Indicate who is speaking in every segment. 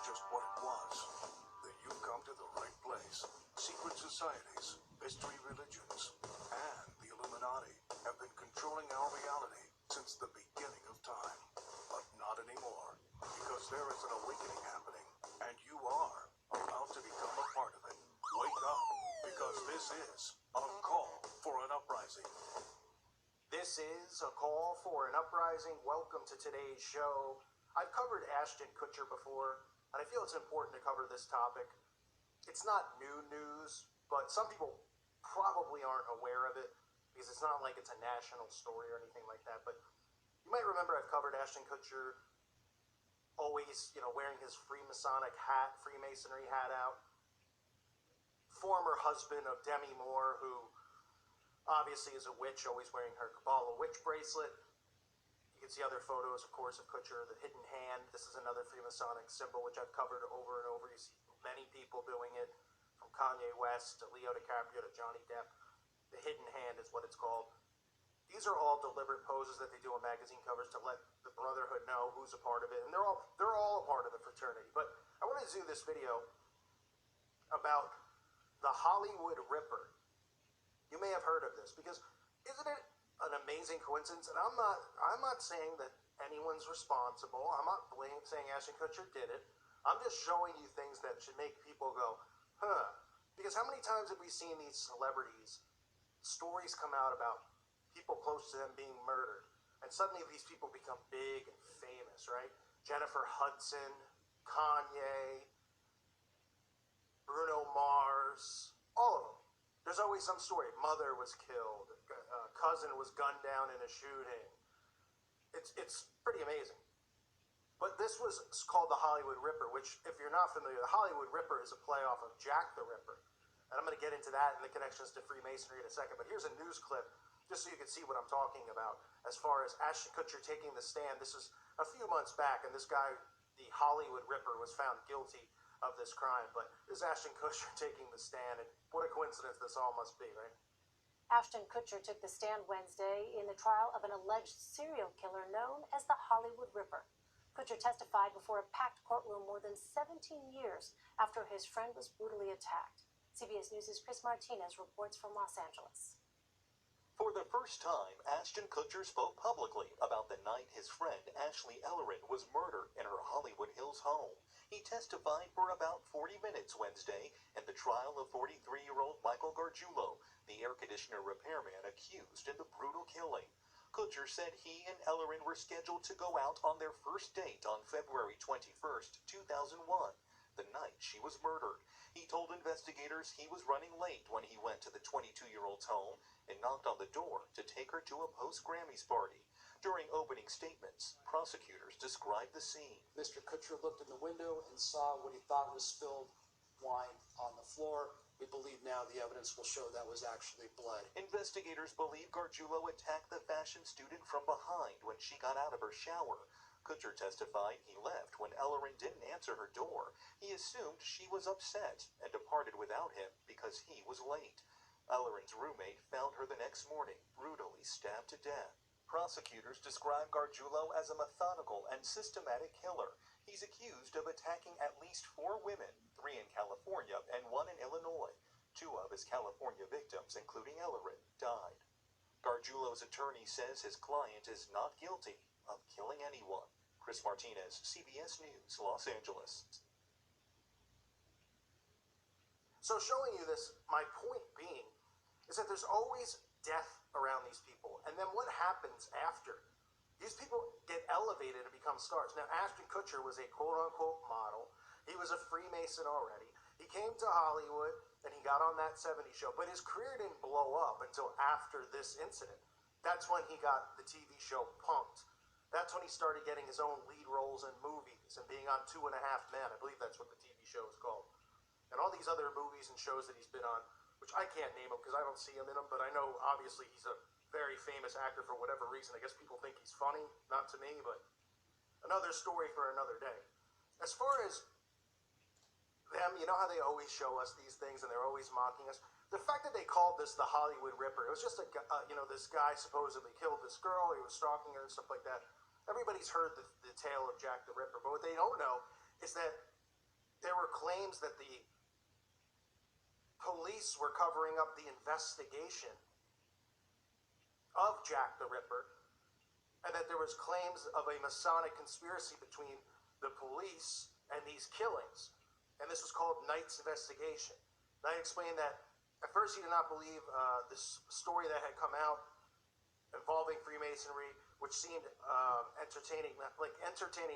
Speaker 1: just what it was, then you've come to the right place. Secret societies, mystery religions, and the Illuminati have been controlling our reality since the beginning of time. But not anymore, because there is an awakening happening, and you are about to become a part of it. Wake up, because this is a call for an uprising.
Speaker 2: This is a call for an uprising. Welcome to today's show. I've covered Ashton Kutcher before, and I feel it's important to cover this topic. It's not new news, but some people probably aren't aware of it because it's not like it's a national story or anything like that. But you might remember I've covered Ashton Kutcher always, wearing his Freemasonic hat, Freemasonry hat out. Former husband of Demi Moore, who obviously is a witch, always wearing her Kabbalah witch bracelet. You can see other photos, of course, of Kutcher, the hidden hand. This is another Freemasonic symbol, which I've covered over and over. You see many people doing it, from Kanye West to Leo DiCaprio to Johnny Depp. The hidden hand is what it's called. These are all deliberate poses that they do on magazine covers to let the Brotherhood know who's a part of it. And they're all a part of the fraternity. But I wanted to do this video about the Hollywood Ripper. You may have heard of this, because isn't it an amazing coincidence? And I'm not saying that anyone's responsible. I'm not saying Ashton Kutcher did it. I'm just showing you things that should make people go, huh. Because how many times have we seen these celebrities, stories come out about people close to them being murdered, and suddenly these people become big and famous, right? Jennifer Hudson, Kanye, Bruno Mars, all of them. There's always some story. Mother was killed. Cousin was gunned down in a shooting. It's pretty amazing. But this was called the Hollywood Ripper, which, if you're not familiar, the Hollywood Ripper is a play off of Jack the Ripper. And I'm going to get into that and the connections to Freemasonry in a second. But here's a news clip, just so you can see what I'm talking about. As far as Ashton Kutcher taking the stand, this is a few months back, and this guy, the Hollywood Ripper, was found guilty of this crime. But this is Ashton Kutcher taking the stand, and what a coincidence this all must be, right?
Speaker 3: Ashton Kutcher took the stand Wednesday in the trial of an alleged serial killer known as the Hollywood Ripper. Kutcher testified before a packed courtroom more than 17 years after his friend was brutally attacked. CBS News' Chris Martinez reports from Los Angeles.
Speaker 4: For the first time, Ashton Kutcher spoke publicly about the night his friend Ashley Ellerin was murdered in her Hollywood Hills home. He testified for about 40 minutes Wednesday in the trial of 43-year-old Michael Gargiulo, the air conditioner repairman accused in the brutal killing. Kutcher said he and Ellerin were scheduled to go out on their first date on February 21st, 2001, the night she was murdered. He told investigators he was running late when he went to the 22-year-old's home and knocked on the door to take her to a post-Grammys party. During opening statements, prosecutors described the scene.
Speaker 5: Mr. Kutcher looked in the window and saw what he thought was spilled wine on the floor. We believe now the evidence will show that was actually blood.
Speaker 4: Investigators believe Gargiulo attacked the fashion student from behind when she got out of her shower. Kutcher testified he left when Ellerin didn't answer her door. He assumed she was upset and departed without him because he was late. Ellerin's roommate found her the next morning, brutally stabbed to death. Prosecutors describe Gargiulo as a methodical and systematic killer. He's accused of attacking at least 4 women, 3 in California and 1 in Illinois. 2 of his California victims, including Ellerin, died. Gargiulo's attorney says his client is not guilty of killing anyone. Chris Martinez, CBS News, Los Angeles.
Speaker 2: So showing you this, my point being, is that there's always death around these people. And then what happens after? These people get elevated and become stars. Now, Ashton Kutcher was a quote-unquote model. He was a Freemason already. He came to Hollywood, and he got on that 70s show. But his career didn't blow up until after this incident. That's when he got the TV show Punk'd. That's when he started getting his own lead roles in movies and being on 2.5 Men. I believe that's what the TV show is called. And all these other movies and shows that he's been on, which I can't name them because I don't see him in them, but I know obviously he's a very famous actor for whatever reason. I guess people think he's funny, not to me, but another story for another day. As far as them, you know how they always show us these things and they're always mocking us? The fact that they called this the Hollywood Ripper, it was just this guy supposedly killed this girl, he was stalking her and stuff like that. Everybody's heard the tale of Jack the Ripper, but what they don't know is that there were claims that the police were covering up the investigation of Jack the Ripper, and that there was claims of a Masonic conspiracy between the police and these killings. And this was called Knight's investigation. And I explained that at first he did not believe this story that had come out involving Freemasonry, which seemed entertaining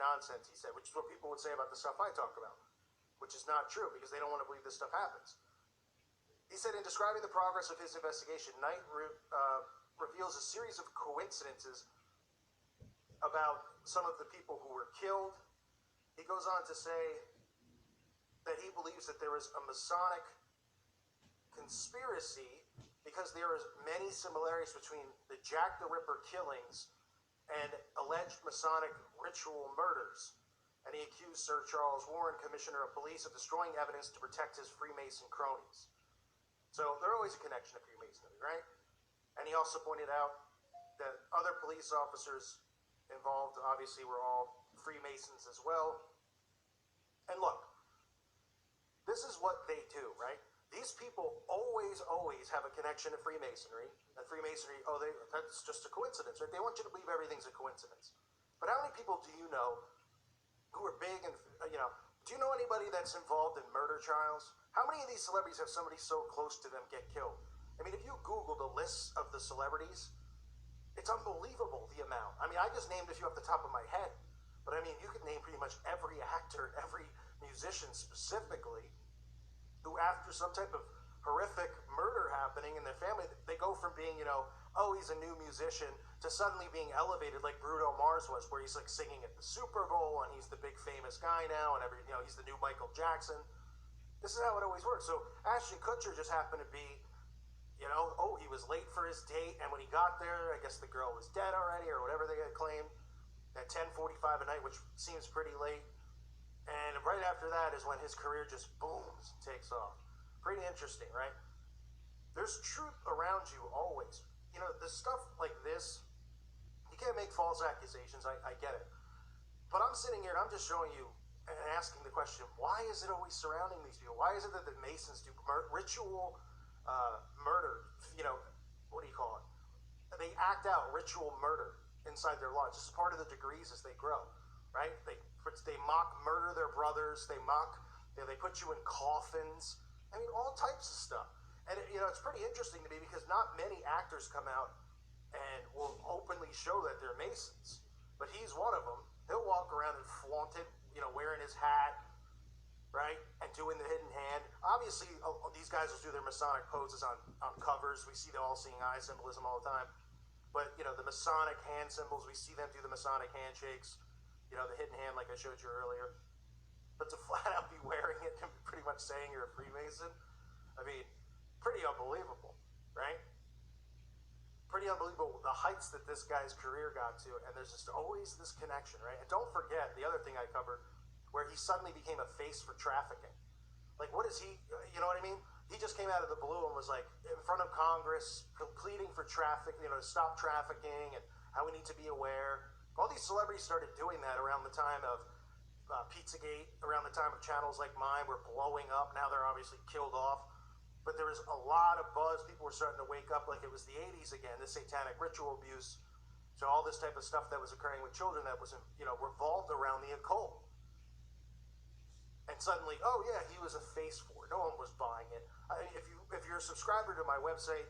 Speaker 2: nonsense, he said, which is what people would say about the stuff I talk about, which is not true because they don't want to believe this stuff happens. He said, in describing the progress of his investigation, Knight reveals a series of coincidences about some of the people who were killed. He goes on to say that he believes that there is a Masonic conspiracy because there is many similarities between the Jack the Ripper killings and alleged Masonic ritual murders. And he accused Sir Charles Warren, Commissioner of Police, of destroying evidence to protect his Freemason cronies. So there's always a connection to Freemasonry, right? And he also pointed out that other police officers involved obviously were all Freemasons as well. And look, this is what they do, right? These people always have a connection to Freemasonry. And Freemasonry, that's just a coincidence, right? They want you to believe everything's a coincidence. But how many people do you know who are big and, do you know anybody that's involved in murder trials? How many of these celebrities have somebody so close to them get killed? I mean, if you Google the lists of the celebrities, it's unbelievable the amount. I mean, I just named a few off the top of my head. But I mean, you could name pretty much every actor, every musician specifically, who after some type of horrific murder happening in their family, they go from being, he's a new musician, to suddenly being elevated like Bruno Mars was, where he's like singing at the Super Bowl and he's the big famous guy now, and he's the new Michael Jackson. This is how it always works. So Ashton Kutcher just happened to be, he was late for his date, and when he got there, I guess the girl was dead already, or whatever they had claimed, at 10:45 at night, which seems pretty late. And right after that is when his career just booms, takes off. Pretty interesting, right? There's truth around you always. The stuff like this, you can't make false accusations, I get it. But I'm sitting here and I'm just showing you and asking the question, why is it always surrounding these people? Why is it that the Masons do ritual murder? What do you call it? They act out ritual murder inside their lodge. This is part of the degrees as they grow, right? They mock murder their brothers. They they put you in coffins. I mean, all types of stuff. And it's pretty interesting to me because not many actors come out and will openly show that they're Masons. But he's one of them. He'll walk around and flaunt it, wearing his hat, right? And doing the hidden hand. Obviously, these guys will do their Masonic poses on covers. We see the all-seeing eye symbolism all the time. But, the Masonic hand symbols, we see them do the Masonic handshakes. The hidden hand like I showed you earlier. But to flat out be wearing it and pretty much saying you're a Freemason, I mean, pretty unbelievable, right? Pretty unbelievable the heights that this guy's career got to, and there's just always this connection, right? And don't forget the other thing I covered, where he suddenly became a face for trafficking. Like, what is he, you know what I mean? He just came out of the blue and was like in front of Congress, pleading for traffic, to stop trafficking and how we need to be aware. All these celebrities started doing that around the time of Pizzagate, around the time of channels like mine were blowing up. Now they're obviously killed off. But there was a lot of buzz. People were starting to wake up like it was the 80s again, this satanic ritual abuse. So all this type of stuff that was occurring with children that was, revolved around the occult. And suddenly, he was a face for it. No one was buying it. I mean, if you're a subscriber to my website,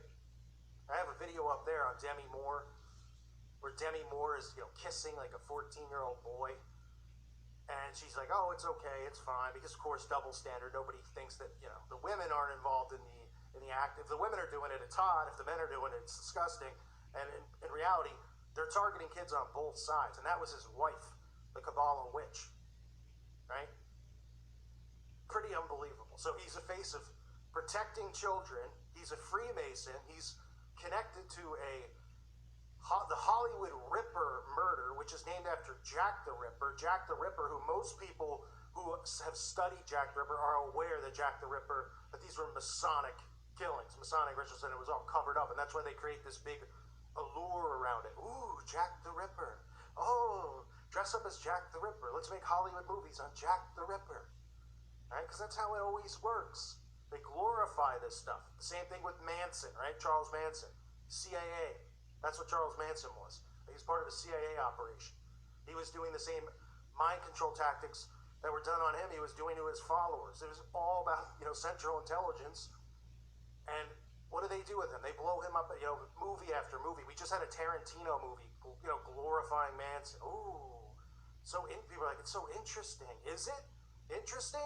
Speaker 2: I have a video up there on Demi Moore, where Demi Moore is, kissing like a 14-year-old boy. And she's like, it's okay, it's fine. Because, of course, double standard. Nobody thinks that, the women aren't involved in the act. If the women are doing it, it's hot. If the men are doing it, it's disgusting. And in reality, they're targeting kids on both sides. And that was his wife, the Kabbalah witch. Right? Pretty unbelievable. So he's a face of protecting children. He's a Freemason. He's connected to the Hollywood Ripper murder, which is named after Jack the Ripper. Jack the Ripper, who most people who have studied Jack the Ripper are aware that that these were Masonic killings, Masonic rituals, and it was all covered up. And that's why they create this big allure around it. Ooh, Jack the Ripper. Oh, dress up as Jack the Ripper. Let's make Hollywood movies on Jack the Ripper. right? Because that's how it always works. They glorify this stuff. The same thing with Manson, right? Charles Manson, CIA. That's what Charles Manson was. He was part of a CIA operation. He was doing the same mind control tactics that were done on him. He was doing to his followers. It was all about, Central Intelligence. And what do they do with him? They blow him up, movie after movie. We just had a Tarantino movie, glorifying Manson. Ooh, people are like, it's so interesting. Is it interesting?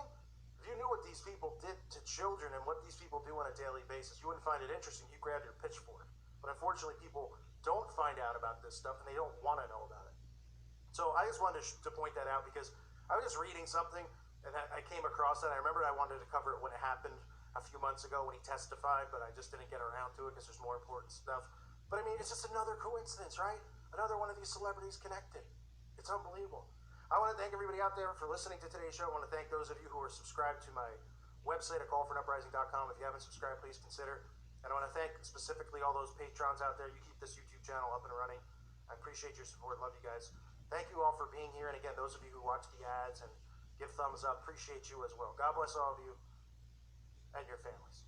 Speaker 2: If you knew what these people did to children and what these people do on a daily basis, you wouldn't find it interesting. You grab your pitchfork. But unfortunately, people don't find out about this stuff and they don't want to know about it. So I just wanted to point that out because I was just reading something and I came across that. I remember I wanted to cover it when it happened a few months ago when he testified, but I just didn't get around to it because there's more important stuff. But I mean, it's just another coincidence, right? Another one of these celebrities connected. It's unbelievable. I want to thank everybody out there for listening to today's show. I want to thank those of you who are subscribed to my website at callforanuprising.com. If you haven't subscribed, please consider. And I want to thank specifically all those patrons out there. You keep this YouTube channel up and running. I appreciate your support. Love you guys. Thank you all for being here. And again, those of you who watch the ads and give thumbs up, appreciate you as well. God bless all of you and your families.